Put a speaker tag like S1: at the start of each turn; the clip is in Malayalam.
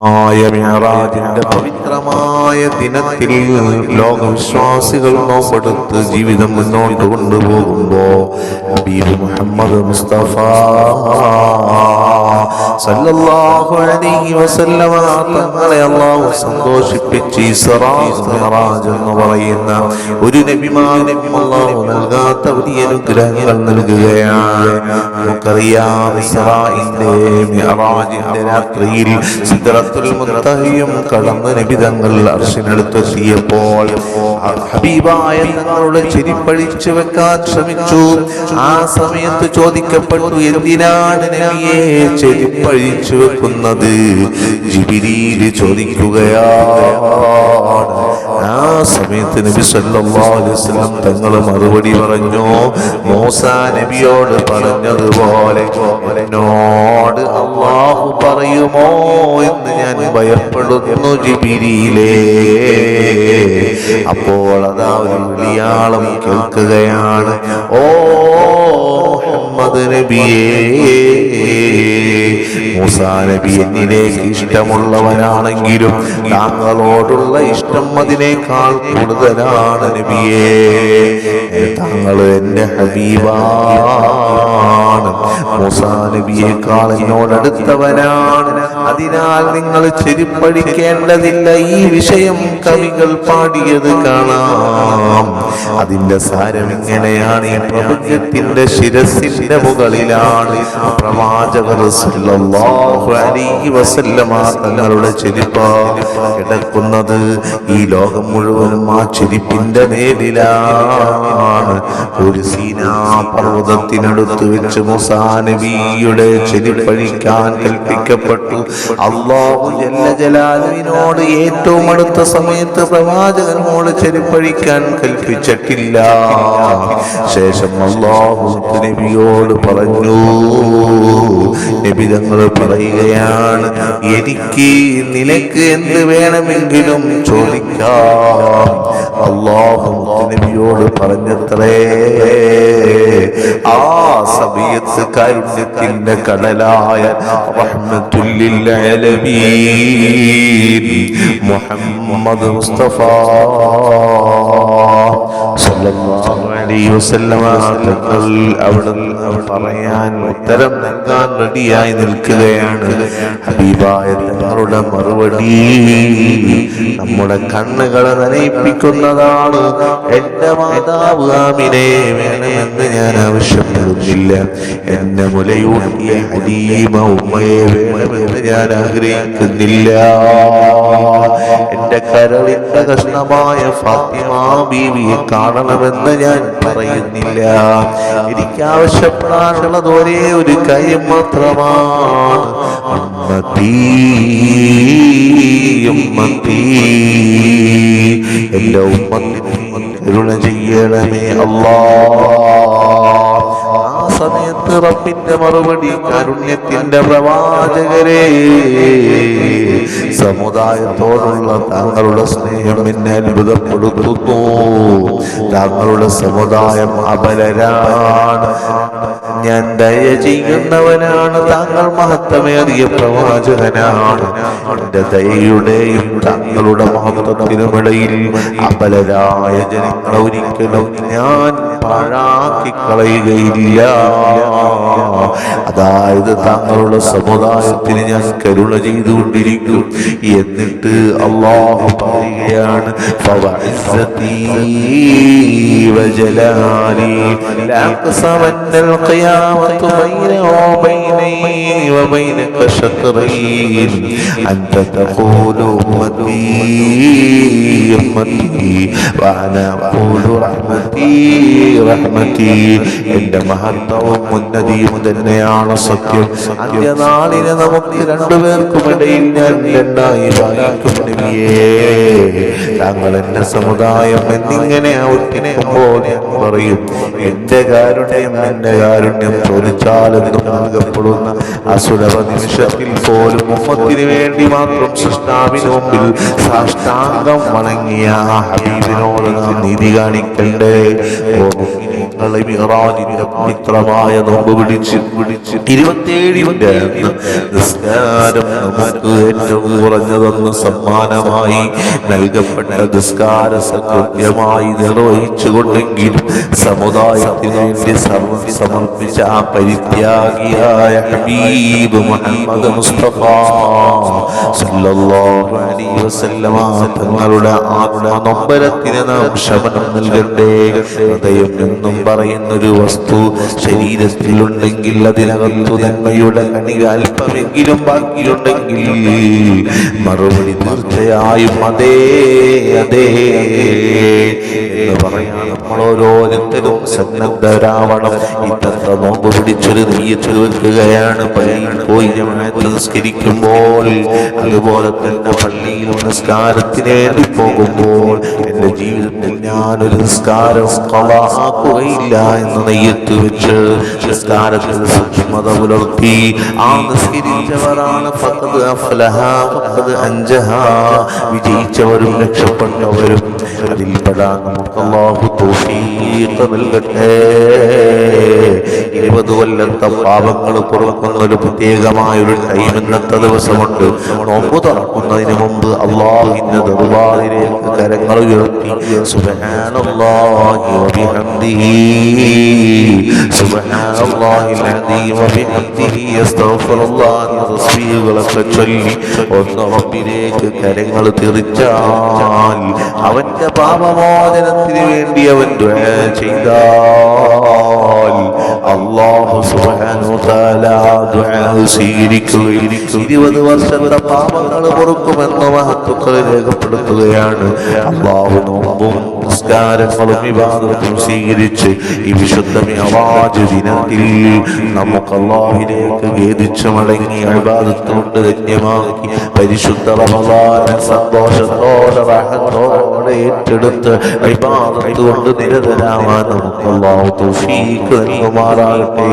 S1: മിഅ്റാജിന്റെ പവിത്രമായ ദിനത്തിൽ ലോകവിശ്വാസികൾ നോമ്പെടുത്ത് ജീവിതം മുന്നോട്ട് കൊണ്ടുപോകുമ്പോ ഹബീബ് മുഹമ്മദ് മുസ്തഫ സല്ലല്ലാഹു അലൈഹി വസല്ലമ തങ്ങളെ അല്ലാഹു സന്തോഷിപ്പിച്ച് ഇസ്റാ മിഅ്റാജ് എന്ന് പറയുന്ന ഒരു നബിമാനും അല്ലാഹു നൽകാത്ത വലിയ അനുഗ്രഹങ്ങൾ നൽകുകയാണ്. നമുക്കറിയാം ഇസ്റാഇന്റെ മിഅ്റാജിന്റെ രാത്രിയിൽ സിദ്റത്തുൽ മുൻതഹയും കടന്ന് നബി തങ്ങൾ അർശിനടുത്തെത്തിയപ്പോൾ ഹബീബായ തങ്ങളുടെ ചെരിപ്പഴിച്ചു വെക്കാൻ ശ്രമിച്ചു. ആ സമയത്ത് ചോദിക്കപ്പെട്ടു, എന്തിനാണ് നബിയെ ചെരിപ്പഴിച്ചു വെക്കുന്നത്? ജിബ്രീൽ ചോദിക്കുകയാണ്. ആ സമയത്ത് നബി സല്ലല്ലാഹു അലൈഹി വസല്ലം തങ്ങൾ മറുപടി പറഞ്ഞു, മൂസാ നബിയോട് പറഞ്ഞതുപോലെ എന്നോട് അല്ലാഹു പറയുമോ എന്ന് ഞാൻ ഭയപ്പെടുന്നു ജിബ്രീലേ. അപ്പോൾ അതാ ഒരു വിളിയാളം കേൾക്കുകയാണ്, ഓ മുഹമ്മദ് നബിയേ, മൂസാ നബി എന്നിലേക്ക് ഇഷ്ടമുള്ളവനാണെങ്കിലും താങ്കളോടുള്ള ഇഷ്ടം അതിനേക്കാൾ കൂടുതലാണ് നബിയേ. താങ്കൾ എന്റെ ഹബീബാണ്, മൂസാ നബിയേക്കാൾ എന്നോടടുത്തവനാണ്. അതിനാൽ നിങ്ങൾ ചെരിപ്പഴിക്കേണ്ടതില്ല. ഈ വിഷയം കവികൾ പാടിയത് കാണാം. അതിന്റെ സാരം ഇങ്ങനെയാണ്: ഈ പ്രപഞ്ചത്തിന്റെ ശിരസിന്റെ മുകളിലാണ് പ്രവാചകർ സല്ലല്ലാഹു അലൈഹി വസല്ലമ തങ്ങളുടെ ചെരിപ്പ് കിടക്കുന്നത്. ഈ ലോകം മുഴുവനും ആ ചെരിപ്പിന്റെ മേലിലാണ്. ഒരു സീനാ പർവ്വതത്തിനടുത്ത് വെച്ച് മൂസാ നബിയുടെ ചെരിപ്പഴിക്കാൻ കൽപ്പിക്കപ്പെട്ടു. അല്ലാഹു ജല്ല ജലാലുവിനോട് ഏറ്റവും അടുത്ത സമയത്ത് പ്രവാചകനോട് ചെരിപ്പഴിക്കാൻ കൽപ്പിച്ചിട്ടില്ല. ശേഷം അല്ലാഹു നബിയോട് പറഞ്ഞു, നബി തങ്ങൾ പറയുകയാണ്, എനിക്ക് നിനക്ക് എന്ത് വേണമെങ്കിലും ചോദിക്കാം. അല്ലാഹു നബിയോട് പറഞ്ഞത്രേ, ആ സമയത്ത് കാരുണ്യത്തിന്റെ കടലായ റഹ്മത്തുൽ ലിൽ ആലമീൻ മുഹമ്മദ് മുസ്തഫ സല്ലല്ലാഹു അലൈഹി വസല്ലമ തങ്ങൾ അവിടെ പറയാൻ ഉത്തരം നൽകാൻ റെഡിയായി നിൽക്കുകയാണ്. ഹബീബായ തങ്ങളുടെ മറുപടി നമ്മുടെ കണ്ണുകളെ നനയിപ്പിക്കുന്നതാണ്. എന്റെ മാതാവ് ആമിനെ വേണമെന്ന് ഞാൻ ആവശ്യപ്പെടുന്നില്ല. എന്റെ മുലയൂട്ടിയ ഹലീമ ഉമ്മയെ വേണമെന്ന് ഞാൻ ആഗ്രഹിക്കുന്നില്ല. എന്റെ കരളിന്റെ കഷ്ണമായ ഫാത്തിമ ബീവിയെ കാണണമെന്ന് ഞാൻ പറയുന്നില്ല. എനിക്ക് ആവശ്യപ്പെടാനുള്ളത് ഒരേ ഒരു കാര്യം മാത്രമാണ്: ഉമ്മത്തി ഉമ്മത്തി, എന്റെ ഉമ്മത്തിന് കരുണ ചെയ്യണമേ അല്ലാഹ്. ആ സമയത്ത് റബ്ബിന്റെ മറുപടി, കാരുണ്യത്തിന്റെ പ്രവാചകരെ, സമുദായത്തോടുള്ള താങ്കളുടെ സ്നേഹം എന്നെ അത്ഭുതപ്പെടുത്തുന്നു. താങ്കളുടെ സമുദായം അബലരാണ്, ഞാൻ ദയ ചെയ്യുന്നവനാണ്. താങ്കൾ മഹത്വമേറിയ പ്രവാചകനാണ്. എന്റെ ദയയുടെയും താങ്കളുടെ മഹത്വത്തിനുമിടയിൽ അബലരായ ജനങ്ങളെ ഒരിക്കലും ഞാൻ പാഴാക്കി കളയുകയില്ല. അതായത് താങ്കളുടെ സമുദായത്തിന് ഞാൻ കരുണ ചെയ്തുകൊണ്ടിരിക്കും. എന്നിട്ട് അല്ലാഹു പറയുകയാണ്, ഫവഇസ്സതി വജലാലി ലഅഖ്സമന്നൽ ഖിയാമത്തു ബൈന വബൈനി വബൈനക ശത്റൈൻ അൻത തഖൂലു ഉമ്മത്തി ഉമ്മത്തി വഅന അഖൂലു റഹ്മതി റഹ്മതി. എന്റെ മഹത്വവും ഉന്നതിയും തന്നെയാണ് സത്യം. അന്ത്യനാളിനെ നമുക്ക് രണ്ടുപേർക്കുമിടയിൽ ഞാൻ രണ്ടായി ഭാഗിക്കും നബിയേ. താങ്കൾ എന്റെ സമുദായം എന്നിങ്ങനെ ഔട്ടിനെക്കുമ്പോൾ ഞാൻ പറയും, എന്റെ കാരുണ്യം ചോദിച്ചാലെന്നും നൽകപ്പെടുന്ന അസുലഭ നിമിഷത്തിൽ പോലും ഉമ്മത്തിന് വേണ്ടി മാത്രം സൃഷ്ടാവിന് മുമ്പിൽ സാഷ്ടാംഗം വണങ്ങിയ ഹബീബിനോട് നാം നീതി കാണിക്കണ്ടേ. ഓ ഞങ്ങളെ മിഅ്റാജിന്റെ പവിത്രമായ നോമ്പ് പിടിച്ച് 27-ന്റെ നിസ്കാരം നമുക്ക് ഏറ്റവും കുറഞ്ഞതെന്ന് സമ്മാനമായി നൽകപ്പെട്ട നിസ്കാര കൃത്യമായി നിർവഹിച്ചുകൊണ്ടെങ്കിലും സമുദായത്തിന് വേണ്ടി സർവ്വം സമർപ്പിച്ച ആ പരിത്യാഗിയായ ഹബീബ് മുഹമ്മദ് മുസ്തഫ സല്ലല്ലാഹു അലൈഹി വസല്ലമ തങ്ങളുടെ ആത്മനൊമ്പരത്തിന് നാം ശമനം നൽകണ്ടേ. ഹൃദയം എന്നും പറയുന്നൊരു വസ്തു ശരീരത്തിലുണ്ടെങ്കിൽ അതിനകത്തു നന്മയുടെ കണിക അല്പമെങ്കിലും ബാക്കിയുണ്ടെങ്കിൽ മറുപടി തീർച്ചയായും അതേ അതേ എന്ന് പറയാൻ നമ്മൾ ഓരോരുത്തരും സന്നദ്ധരാവണം. ഇന്നത്തെ നോമ്പ് പിടിച്ചൊരു നെയ്യത്തിൽ വെക്കുകയാണ് പള്ളിയിൽ പോയി ജമാഅത്ത് നിസ്കരിക്കുമ്പോൾ, അതുപോലെ തന്നെ പള്ളിയിൽ നിസ്കാരത്തിന് വേണ്ടി പോകുമ്പോൾ എൻ്റെ ജീവിതത്തിൽ ഞാനൊരു നിസ്കാരം ഖളാഅക്കുകയില്ല എന്ന് നെയ്യത്ത് വെച്ച് നിസ്കാരത്തിൽ സൂക്ഷ്മത പുലർത്തി ആ നിസ്കരിച്ചവരാണ് ഫഖദ് അഫ്ലഹ ഫഖദ് അൻജഹ, വിജയിച്ചവരും രക്ഷപ്പെട്ടവരും. അതിൽപ്പെടാൻ നമുക്ക് അല്ലാഹു തൗഫീഖ് നൽകട്ടെ. 20 കൊല്ലത്തെ പാപങ്ങൾ പുറക്കുന്നൊരു പ്രത്യേകമായൊരു ടൈം ഇന്നത്തെ ദിവസമുണ്ട്. നോമ്പ് തുറക്കുന്നതിന് മുമ്പ് അല്ലാഹുവിന്റെ ദർബാറിലേക്ക് കരങ്ങൾ ഉയർത്തി സുബ്ഹാനല്ലാഹി വബിഹംദിഹി സുബ്ഹാനല്ലാഹിൽ അദീം വബിഹംദിഹി അസ്തഗ്ഫിറുല്ലാഹ് തസ്ബീഹുകളൊക്കെ ചൊല്ലി ഒന്ന് റബ്ബിലേക്ക് കരങ്ങൾ തിരിച്ചാൽ അവന്റെ പാപമോചനത്തിന് വേണ്ടി അവൻ ദുആ ചെയ്താൽ അല്ലാഹു സുബ്ഹാനഹു തആല ദുആ സ്വീകരിക്കുകയും 20 വർഷത്തെ പാപങ്ങൾ പൊറുക്കുമെന്ന് മഹത്തുക്കൾ രേഖപ്പെടുത്തുകയാണ്. അല്ലാഹു നോമ്പും നിസ്കാരങ്ങളും ഇബാദത്തും സ്വീകരിച്ച് ഈ വിശുദ്ധ മിഅ്റാജ് ദിനത്തിൽ നമുക്ക് അല്ലാഹുവിലേക്ക് ഖേദിച്ചു മടങ്ങി ഇബാദത്ത് കൊണ്ട് ധന്യമാക്കി പരിശുദ്ധ റമളാൻ സന്തോഷത്തോടെ റഹ്മത്തോടെ ഏറ്റെടുത്ത് ഇബാദത്ത് കൊണ്ട് നിരതരാവാൻ നമുക്ക് അല്ലാഹു തൗഫീഖ് നൽകുമാറാകട്ടെ.